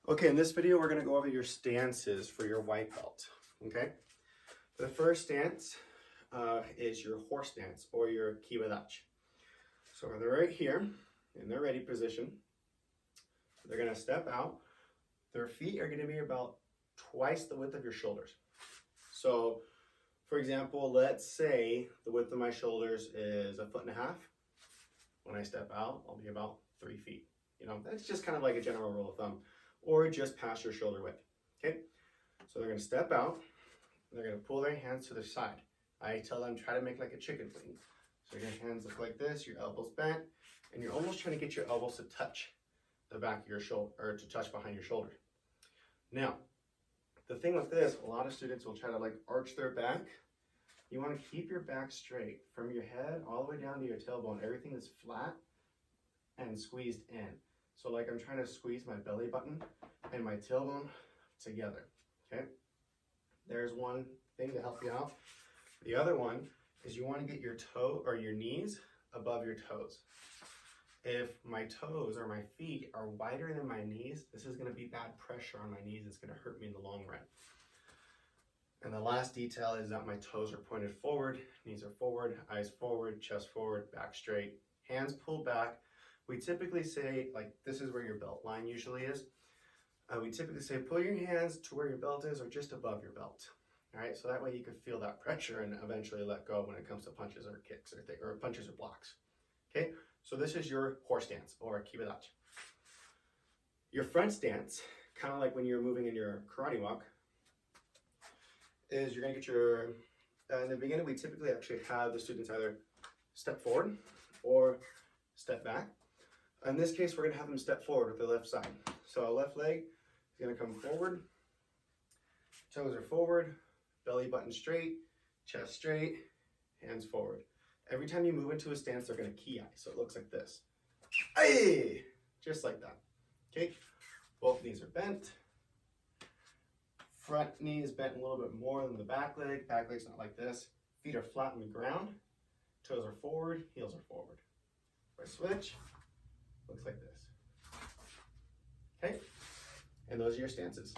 Okay, in this video, we're gonna go over your stances for your white belt, okay? The first stance is your horse stance or your kiwadach. So they're right here in their ready position. They're gonna step out. Their feet are gonna be about twice the width of your shoulders. So for example, let's say the width of my shoulders is 1.5 feet. When I step out, I'll be about 3 feet. You know, that's just kind of like a general rule of thumb, or just past your shoulder width, okay? So they're gonna step out, they're gonna pull their hands to the side. I tell them, try to make like a chicken wing. So your hands look like this, your elbows bent, and you're almost trying to get your elbows to touch the back of your shoulder, or to touch behind your shoulder. Now, the thing with this, a lot of students will try to like arch their back. You wanna keep your back straight from your head all the way down to your tailbone. Everything is flat and squeezed in. So like I'm trying to squeeze my belly button and my tailbone together, okay? There's one thing to help you out. The other one is you want to get your toe or your knees above your toes. If my toes or my feet are wider than my knees, this is going to be bad pressure on my knees. It's going to hurt me in the long run. And the last detail is that my toes are pointed forward, knees are forward, eyes forward, chest forward, back straight, hands pulled back. We typically say, like, this is where your belt line usually is. We typically say, pull your hands to where your belt is or just above your belt. All right, so that way you can feel that pressure and eventually let go when it comes to punches or kicks or punches or blocks. Okay, so this is your horse stance or kiwadach. Your front stance, kind of like when you're moving in your karate walk, is you're gonna get your, in the beginning we typically actually have the students either step forward or step back. In this case, we're gonna have them step forward with the left side. So our left leg is gonna come forward, toes are forward, belly button straight, chest straight, hands forward. Every time you move into a stance, they're gonna ki-ai, so it looks like this. Hey! Just like that, okay? Both knees are bent. Front knee is bent a little bit more than the back leg's not like this. Feet are flat on the ground, toes are forward, heels are forward. If I switch, looks like this. Okay, and those are your stances.